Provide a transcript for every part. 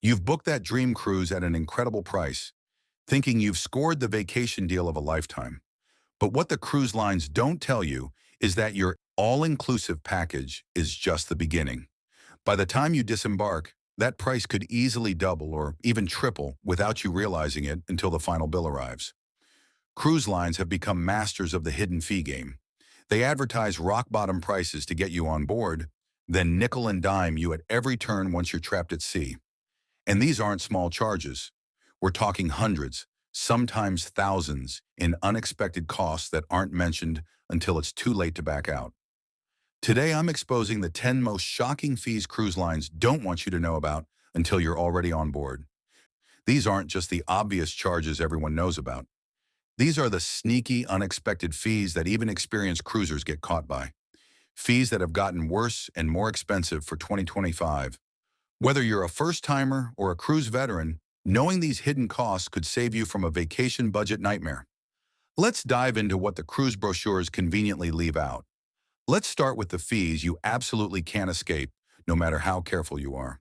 You've booked that dream cruise at an incredible price, thinking you've scored the vacation deal of a lifetime. But what the cruise lines don't tell you is that your all-inclusive package is just the beginning. By the time you disembark, that price could easily double or even triple without you realizing it until the final bill arrives. Cruise lines have become masters of the hidden fee game. They advertise rock-bottom prices to get you on board, then nickel and dime you at every turn once you're trapped at sea. And these aren't small charges. We're talking hundreds, sometimes thousands, in unexpected costs that aren't mentioned until it's too late to back out. Today, I'm exposing the 10 most shocking fees cruise lines don't want you to know about until you're already on board. These aren't just the obvious charges everyone knows about. These are the sneaky, unexpected fees that even experienced cruisers get caught by. Fees that have gotten worse and more expensive for 2025. Whether you're a first-timer or a cruise veteran, knowing these hidden costs could save you from a vacation budget nightmare. Let's dive into what the cruise brochures conveniently leave out. Let's start with the fees you absolutely can't escape, no matter how careful you are.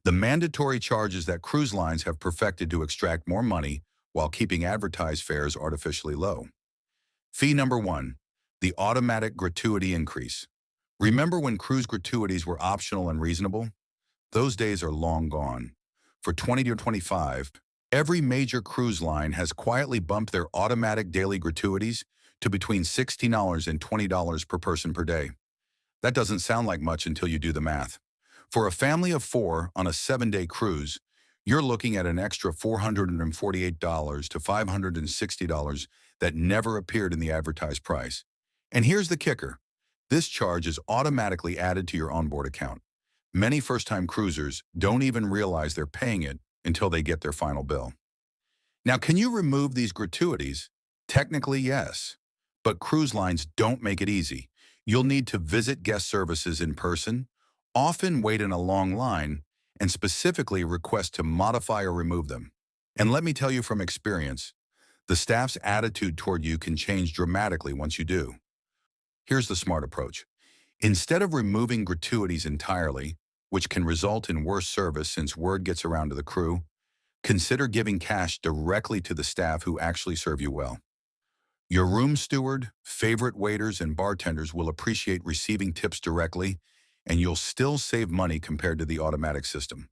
The mandatory charges that cruise lines have perfected to extract more money while keeping advertised fares artificially low. Fee number one, the automatic gratuity increase. Remember when cruise gratuities were optional and reasonable? Those days are long gone. For 2025, every major cruise line has quietly bumped their automatic daily gratuities to between $16 and $20 per person per day. That doesn't sound like much until you do the math. For a family of four on a 7-day cruise, you're looking at an extra $448 to $560 that never appeared in the advertised price. And here's the kicker. This charge is automatically added to your onboard account. Many first-time cruisers don't even realize they're paying it until they get their final bill. Now, can you remove these gratuities? Technically, yes. But cruise lines don't make it easy. You'll need to visit guest services in person, often wait in a long line, and specifically request to modify or remove them. And let me tell you from experience, the staff's attitude toward you can change dramatically once you do. Here's the smart approach. Instead of removing gratuities entirely, which can result in worse service since word gets around to the crew, consider giving cash directly to the staff who actually serve you well. Your room steward, favorite waiters, and bartenders will appreciate receiving tips directly, and you'll still save money compared to the automatic system.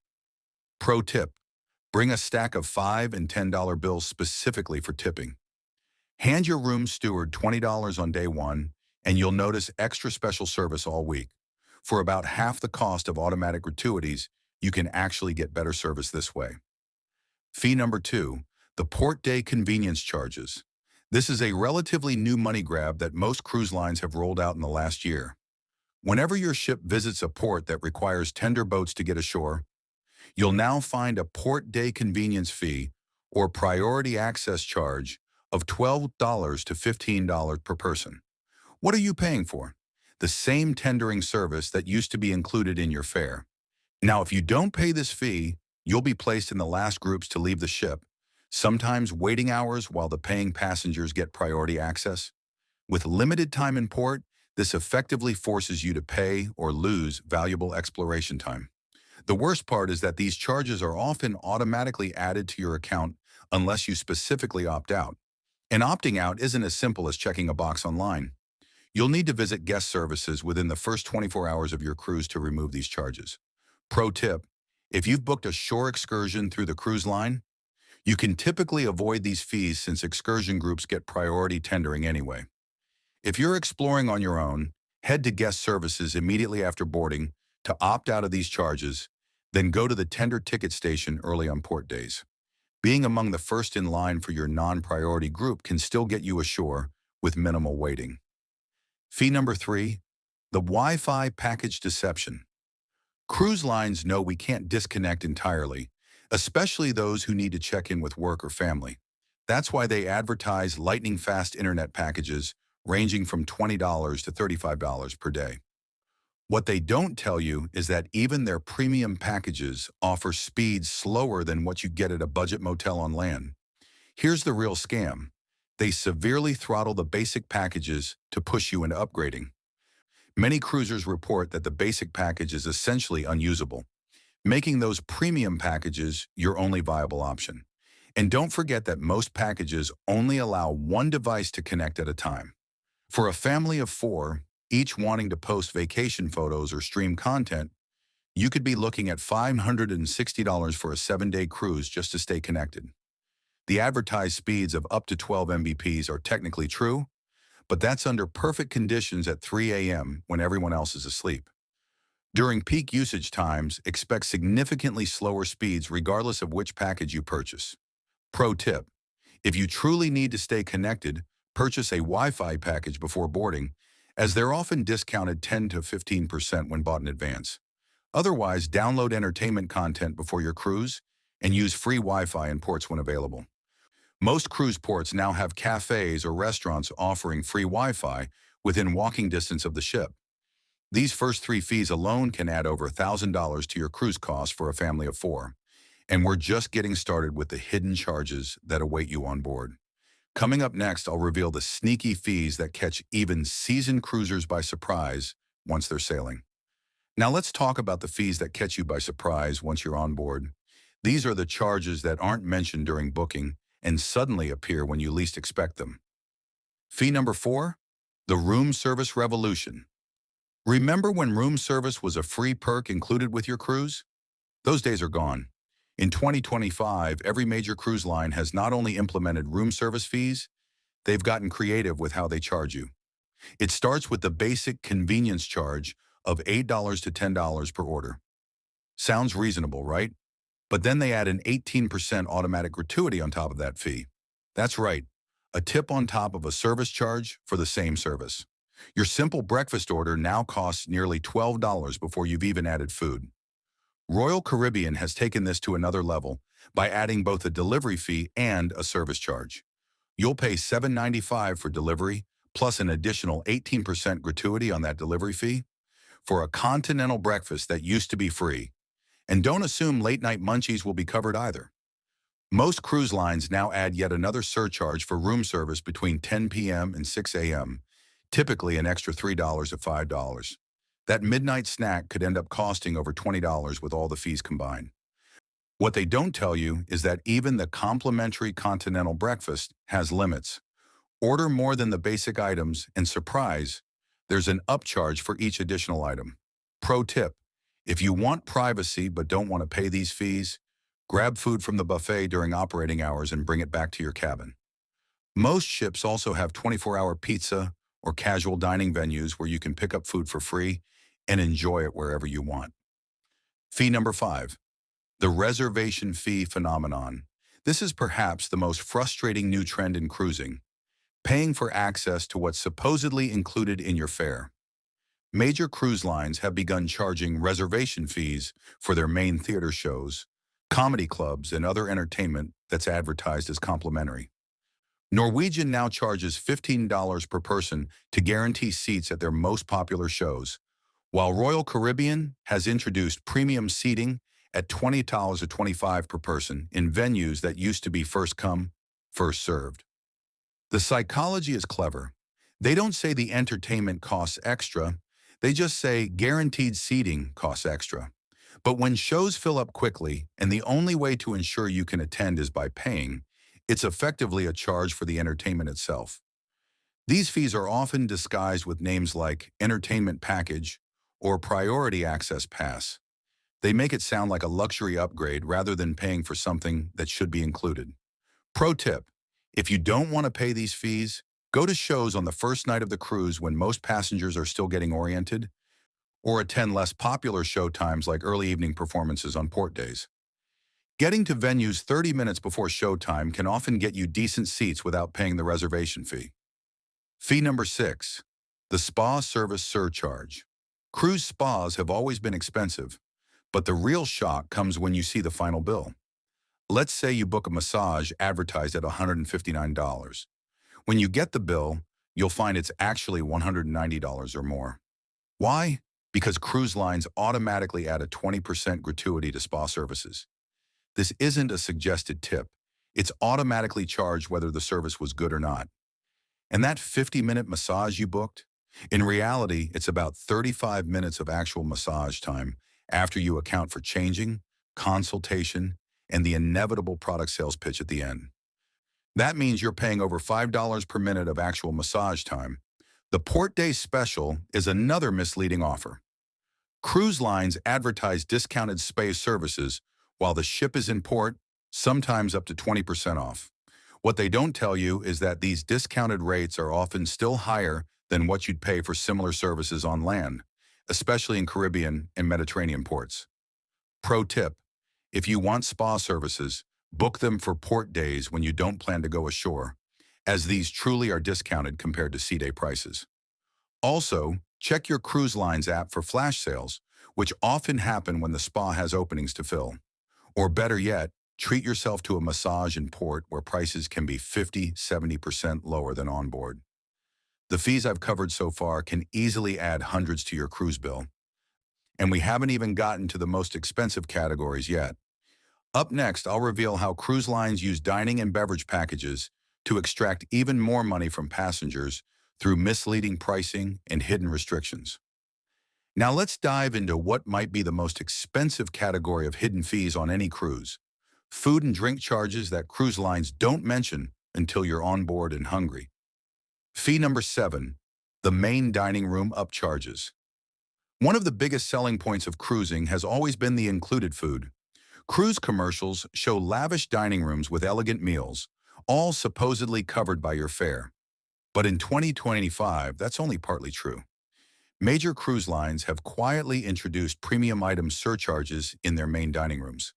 Pro tip, bring a stack of $5 and $10 bills specifically for tipping. Hand your room steward $20 on day one, and you'll notice extra special service all week. For about half the cost of automatic gratuities, you can actually get better service this way. Fee number two, the port day convenience charges. This is a relatively new money grab that most cruise lines have rolled out in the last year. Whenever your ship visits a port that requires tender boats to get ashore, you'll now find a port day convenience fee or priority access charge of $12 to $15 per person. What are you paying for? The same tendering service that used to be included in your fare. Now, if you don't pay this fee, you'll be placed in the last groups to leave the ship, sometimes waiting hours while the paying passengers get priority access. With limited time in port, this effectively forces you to pay or lose valuable exploration time. The worst part is that these charges are often automatically added to your account unless you specifically opt out. And opting out isn't as simple as checking a box online. You'll need to visit guest services within the first 24 hours of your cruise to remove these charges. Pro tip, if you've booked a shore excursion through the cruise line, you can typically avoid these fees since excursion groups get priority tendering anyway. If you're exploring on your own, head to guest services immediately after boarding to opt out of these charges, then go to the tender ticket station early on port days. Being among the first in line for your non-priority group can still get you ashore with minimal waiting. Fee number three, the Wi-Fi package deception. Cruise lines know we can't disconnect entirely, especially those who need to check in with work or family. That's why they advertise lightning-fast internet packages ranging from $20 to $35 per day. What they don't tell you is that even their premium packages offer speeds slower than what you get at a budget motel on land. Here's the real scam. They severely throttle the basic packages to push you into upgrading. Many cruisers report that the basic package is essentially unusable. making those premium packages your only viable option. And don't forget that most packages only allow one device to connect at a time. For a family of four, each wanting to post vacation photos or stream content, you could be looking at $560 for a 7-day cruise just to stay connected. The advertised speeds of up to 12 Mbps are technically true, but that's under perfect conditions at 3 a.m. when everyone else is asleep. During peak usage times, expect significantly slower speeds regardless of which package you purchase. Pro tip: if you truly need to stay connected, purchase a Wi-Fi package before boarding, as they're often discounted 10 to 15% when bought in advance. Otherwise, download entertainment content before your cruise and use free Wi-Fi in ports when available. Most cruise ports now have cafes or restaurants offering free Wi-Fi within walking distance of the ship. These first three fees alone can add over $1,000 to your cruise costs for a family of four. And we're just getting started with the hidden charges that await you on board. Coming up next, I'll reveal the sneaky fees that catch even seasoned cruisers by surprise once they're sailing. Now let's talk about the fees that catch you by surprise once you're on board. These are the charges that aren't mentioned during booking and suddenly appear when you least expect them. Fee number 4, the room service revolution. Remember when room service was a free perk included with your cruise? Those days are gone. In 2025, every major cruise line has not only implemented room service fees, they've gotten creative with how they charge you. It starts with the basic convenience charge of $8 to $10 per order. Sounds reasonable, right? But then they add an 18% automatic gratuity on top of that fee. That's right, a tip on top of a service charge for the same service. Your simple breakfast order now costs nearly $12 before you've even added food. Royal Caribbean has taken this to another level by adding both a delivery fee and a service charge. You'll pay $7.95 for delivery, plus an additional 18% gratuity on that delivery fee, for a continental breakfast that used to be free. And don't assume late-night munchies will be covered either. Most cruise lines now add yet another surcharge for room service between 10 p.m. and 6 a.m., typically an extra $3 to $5. That midnight snack could end up costing over $20 with all the fees combined. What they don't tell you is that even the complimentary continental breakfast has limits. Order more than the basic items, and surprise, there's an upcharge for each additional item. Pro tip: if you want privacy but don't want to pay these fees, grab food from the buffet during operating hours and bring it back to your cabin. Most ships also have 24-hour pizza or casual dining venues where you can pick up food for free and enjoy it wherever you want. Fee number 5, the reservation fee phenomenon. This is perhaps the most frustrating new trend in cruising: paying for access to what's supposedly included in your fare. Major cruise lines have begun charging reservation fees for their main theater shows, comedy clubs, and other entertainment that's advertised as complimentary. Norwegian now charges $15 per person to guarantee seats at their most popular shows, while Royal Caribbean has introduced premium seating at $20 to $25 per person in venues that used to be first come, first served. The psychology is clever. They don't say the entertainment costs extra, they just say guaranteed seating costs extra. But when shows fill up quickly and the only way to ensure you can attend is by paying, it's effectively a charge for the entertainment itself. These fees are often disguised with names like entertainment package or priority access pass. They make it sound like a luxury upgrade rather than paying for something that should be included. Pro tip: if you don't want to pay these fees, go to shows on the first night of the cruise when most passengers are still getting oriented, or attend less popular show times like early evening performances on port days. Getting to venues 30 minutes before showtime can often get you decent seats without paying the reservation fee. Fee number 6, the spa service surcharge. Cruise spas have always been expensive, but the real shock comes when you see the final bill. Let's say you book a massage advertised at $159. When you get the bill, you'll find it's actually $190 or more. Why? Because cruise lines automatically add a 20% gratuity to spa services. This isn't a suggested tip. It's automatically charged whether the service was good or not. And that 50-minute massage you booked? In reality, it's about 35 minutes of actual massage time after you account for changing, consultation, and the inevitable product sales pitch at the end. That means you're paying over $5 per minute of actual massage time. The Port Day Special is another misleading offer. Cruise lines advertise discounted spa services while the ship is in port, sometimes up to 20% off. What they don't tell you is that these discounted rates are often still higher than what you'd pay for similar services on land, especially in Caribbean and Mediterranean ports. Pro tip: if you want spa services, book them for port days when you don't plan to go ashore, as these truly are discounted compared to sea day prices. Also, check your cruise line's app for flash sales, which often happen when the spa has openings to fill. Or better yet, treat yourself to a massage in port where prices can be 50–70% lower than on board. The fees I've covered so far can easily add hundreds to your cruise bill. And we haven't even gotten to the most expensive categories yet. Up next, I'll reveal how cruise lines use dining and beverage packages to extract even more money from passengers through misleading pricing and hidden restrictions. Now let's dive into what might be the most expensive category of hidden fees on any cruise: food and drink charges that cruise lines don't mention until you're on board and hungry. Fee number 7, the main dining room upcharges. One of the biggest selling points of cruising has always been the included food. Cruise commercials show lavish dining rooms with elegant meals, all supposedly covered by your fare. But in 2025, that's only partly true. Major cruise lines have quietly introduced premium item surcharges in their main dining rooms.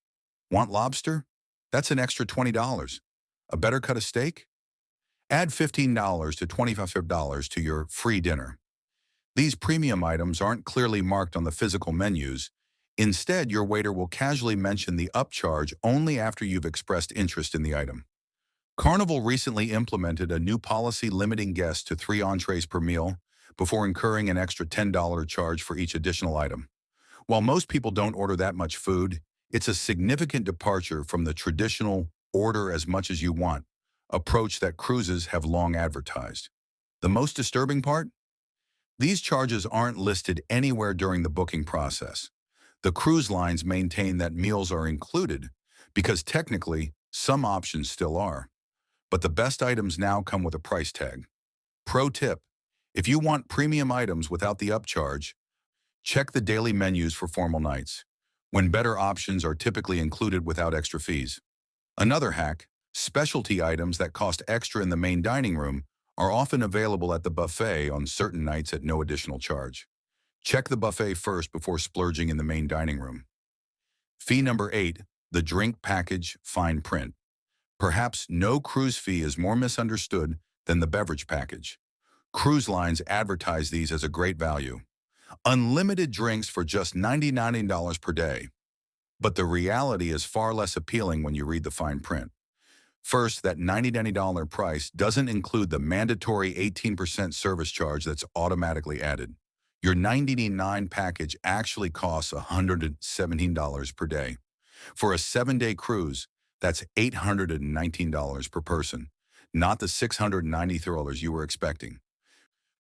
Want lobster? That's an extra $20. A better cut of steak? Add $15 to $25 to your free dinner. These premium items aren't clearly marked on the physical menus. Instead, your waiter will casually mention the upcharge only after you've expressed interest in the item. Carnival recently implemented a new policy limiting guests to 3 entrees per meal before incurring an extra $10 charge for each additional item. While most people don't order that much food, it's a significant departure from the traditional order as much as you want approach that cruises have long advertised. The most disturbing part? These charges aren't listed anywhere during the booking process. The cruise lines maintain that meals are included because technically some options still are. But the best items now come with a price tag. Pro tip: if you want premium items without the upcharge, check the daily menus for formal nights, when better options are typically included without extra fees. Another hack: specialty items that cost extra in the main dining room are often available at the buffet on certain nights at no additional charge. Check the buffet first before splurging in the main dining room. Fee number 8, the drink package fine print. Perhaps no cruise fee is more misunderstood than the beverage package. Cruise lines advertise these as a great value. Unlimited drinks for just $99 per day. But the reality is far less appealing when you read the fine print. First, that $99 price doesn't include the mandatory 18% service charge that's automatically added. Your $99 package actually costs $117 per day. For a 7-day cruise, that's $819 per person, not the $693 you were expecting.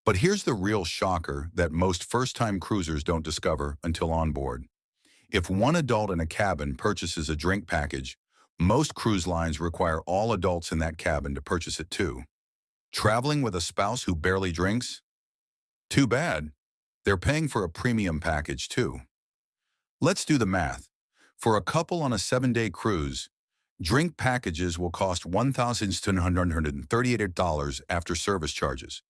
But here's the real shocker that most first-time cruisers don't discover until on board. If one adult in a cabin purchases a drink package, most cruise lines require all adults in that cabin to purchase it too. Traveling with a spouse who barely drinks? Too bad. They're paying for a premium package too. Let's do the math. For a couple on a 7-day cruise, drink packages will cost $1,738 after service charges.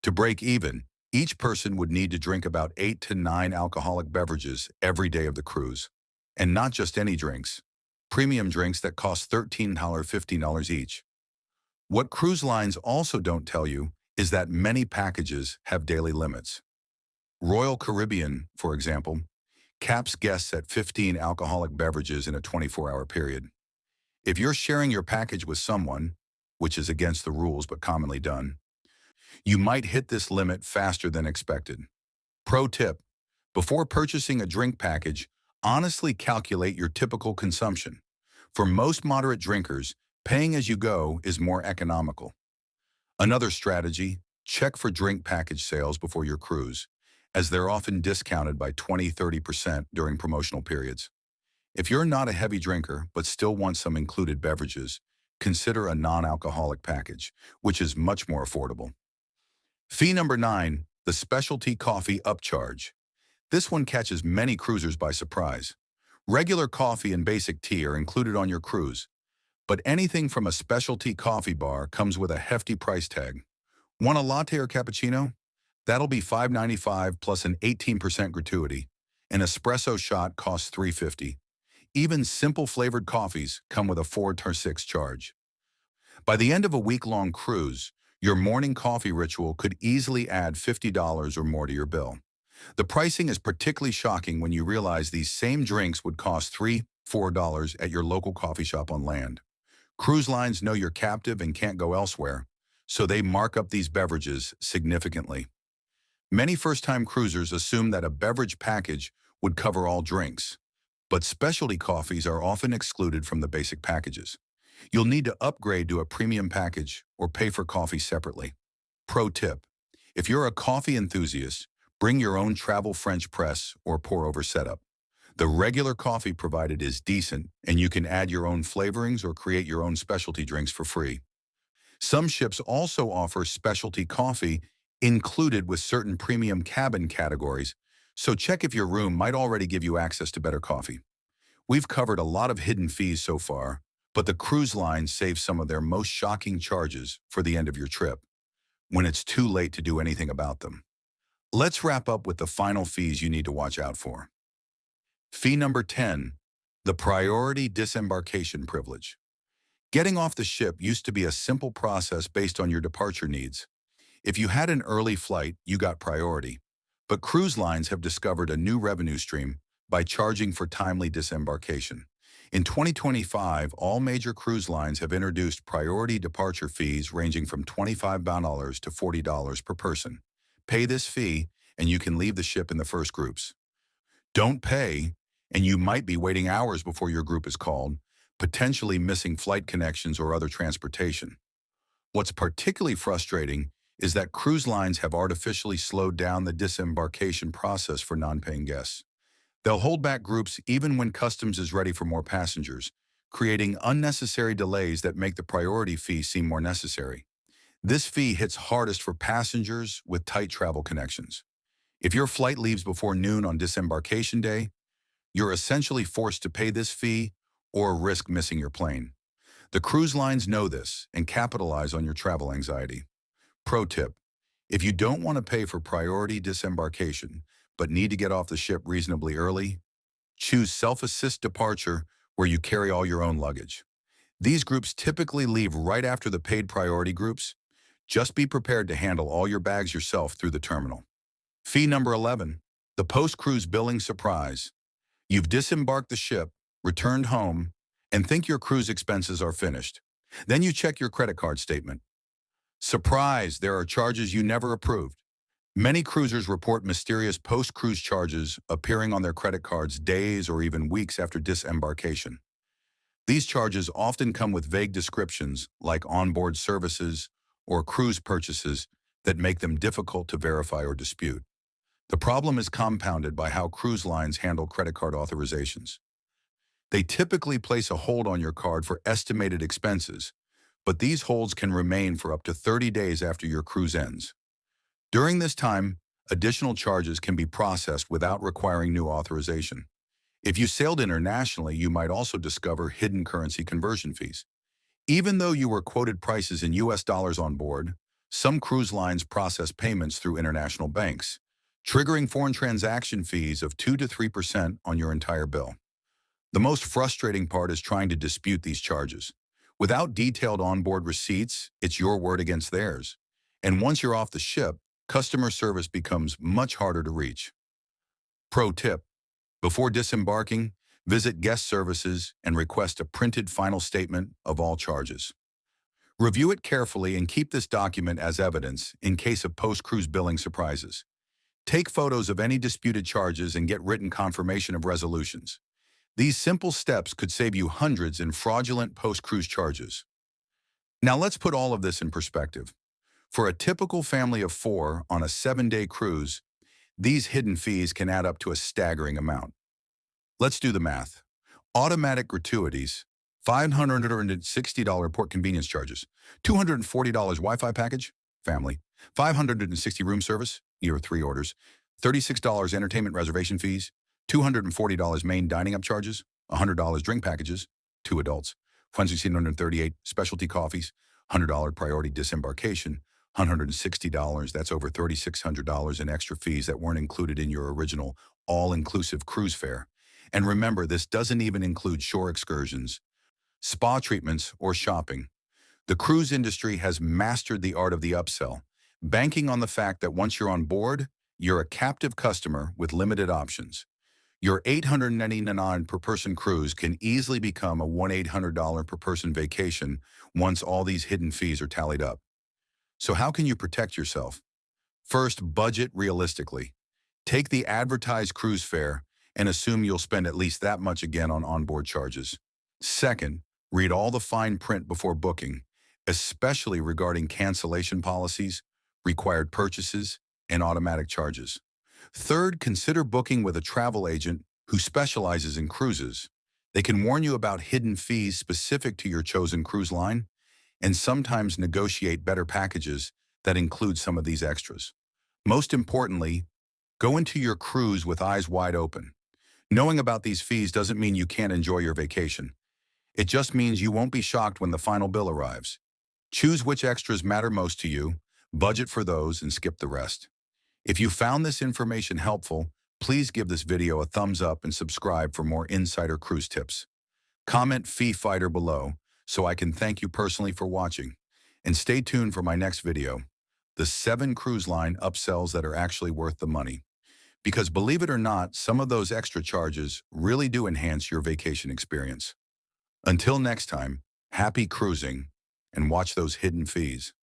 To break even, each person would need to drink about 8 to 9 alcoholic beverages every day of the cruise. And not just any drinks. Premium drinks that cost $13–15 each. What cruise lines also don't tell you is that many packages have daily limits. Royal Caribbean, for example, caps guests at 15 alcoholic beverages in a 24-hour period. If you're sharing your package with someone, which is against the rules but commonly done, you might hit this limit faster than expected. Pro tip: before purchasing a drink package, honestly calculate your typical consumption. For most moderate drinkers, paying as you go is more economical. Another strategy: check for drink package sales before your cruise. as they're often discounted by 20–30% during promotional periods. If you're not a heavy drinker but still want some included beverages, consider a non-alcoholic package, which is much more affordable. Fee number 9, the specialty coffee upcharge. This one catches many cruisers by surprise. Regular coffee and basic tea are included on your cruise, but anything from a specialty coffee bar comes with a hefty price tag. Want a latte or cappuccino? That'll be $5.95 plus an 18% gratuity. An espresso shot costs $3.50. Even simple flavored coffees come with a 4 to 6 charge. By the end of a week-long cruise, your morning coffee ritual could easily add $50 or more to your bill. The pricing is particularly shocking when you realize these same drinks would cost $3–4 at your local coffee shop on land. Cruise lines know you're captive and can't go elsewhere, so they mark up these beverages significantly. Many first-time cruisers assume that a beverage package would cover all drinks, but specialty coffees are often excluded from the basic packages. You'll need to upgrade to a premium package or pay for coffee separately. Pro tip: if you're a coffee enthusiast, bring your own travel French press or pour-over setup. The regular coffee provided is decent, and you can add your own flavorings or create your own specialty drinks for free. Some ships also offer specialty coffee included with certain premium cabin categories, so check if your room might already give you access to better coffee. We've covered a lot of hidden fees so far, but the cruise lines save some of their most shocking charges for the end of your trip, when it's too late to do anything about them. Let's wrap up with the final fees you need to watch out for. Fee number 10, the priority disembarkation privilege. Getting off the ship used to be a simple process based on your departure needs. If you had an early flight, you got priority. But cruise lines have discovered a new revenue stream by charging for timely disembarkation. In 2025, all major cruise lines have introduced priority departure fees ranging from $25 to $40 per person. Pay this fee, and you can leave the ship in the first groups. Don't pay, and you might be waiting hours before your group is called, potentially missing flight connections or other transportation. What's particularly frustrating is that cruise lines have artificially slowed down the disembarkation process for non-paying guests. They'll hold back groups even when customs is ready for more passengers, creating unnecessary delays that make the priority fee seem more necessary. This fee hits hardest for passengers with tight travel connections. If your flight leaves before noon on disembarkation day, you're essentially forced to pay this fee or risk missing your plane. The cruise lines know this and capitalize on your travel anxiety. Pro tip: if you don't want to pay for priority disembarkation but need to get off the ship reasonably early, choose self-assist departure where you carry all your own luggage. These groups typically leave right after the paid priority groups. Just be prepared to handle all your bags yourself through the terminal. Fee number 11, the post-cruise billing surprise. You've disembarked the ship, returned home, and think your cruise expenses are finished. Then you check your credit card statement. Surprise, there are charges you never approved. Many cruisers report mysterious post-cruise charges appearing on their credit cards days or even weeks after disembarkation. These charges often come with vague descriptions like onboard services or cruise purchases that make them difficult to verify or dispute. The problem is compounded by how cruise lines handle credit card authorizations. They typically place a hold on your card for estimated expenses, but these holds can remain for up to 30 days after your cruise ends. During this time, additional charges can be processed without requiring new authorization. If you sailed internationally, you might also discover hidden currency conversion fees. Even though you were quoted prices in US dollars on board, some cruise lines process payments through international banks, triggering foreign transaction fees of 2–3% on your entire bill. The most frustrating part is trying to dispute these charges. Without detailed onboard receipts, it's your word against theirs. And once you're off the ship, customer service becomes much harder to reach. Pro tip: before disembarking, visit guest services and request a printed final statement of all charges. Review it carefully and keep this document as evidence in case of post-cruise billing surprises. Take photos of any disputed charges and get written confirmation of resolutions. These simple steps could save you hundreds in fraudulent post-cruise charges. Now let's put all of this in perspective. For a typical family of 4 on a 7-day cruise, These hidden fees can add up to a staggering amount. Let's do the math. Automatic gratuities, $560 port convenience charges, $240 Wi-Fi package, family, $560 room service, year 3 orders, $36 entertainment reservation fees, $240 main dining up charges, $100 drink packages, 2 adults, $1,638 specialty coffees, $100 priority disembarkation, $160, that's over $3,600 in extra fees that weren't included in your original all-inclusive cruise fare. And remember, this doesn't even include shore excursions, spa treatments, or shopping. The cruise industry has mastered the art of the upsell, banking on the fact that once you're on board, you're a captive customer with limited options. Your $899 per person cruise can easily become a $1,800 per person vacation once all these hidden fees are tallied up. So how can you protect yourself? First, budget realistically. Take the advertised cruise fare and assume you'll spend at least that much again on onboard charges. Second, read all the fine print before booking, especially regarding cancellation policies, required purchases, and automatic charges. Third, consider booking with a travel agent who specializes in cruises. They can warn you about hidden fees specific to your chosen cruise line and sometimes negotiate better packages that include some of these extras. Most importantly, go into your cruise with eyes wide open. Knowing about these fees doesn't mean you can't enjoy your vacation. It just means you won't be shocked when the final bill arrives. Choose which extras matter most to you, budget for those, and skip the rest. If you found this information helpful, please give this video a thumbs up and subscribe for more insider cruise tips. Comment Fee Fighter below so I can thank you personally for watching. And stay tuned for my next video, the 7 cruise line upsells that are actually worth the money. Because believe it or not, some of those extra charges really do enhance your vacation experience. Until next time, happy cruising and watch those hidden fees.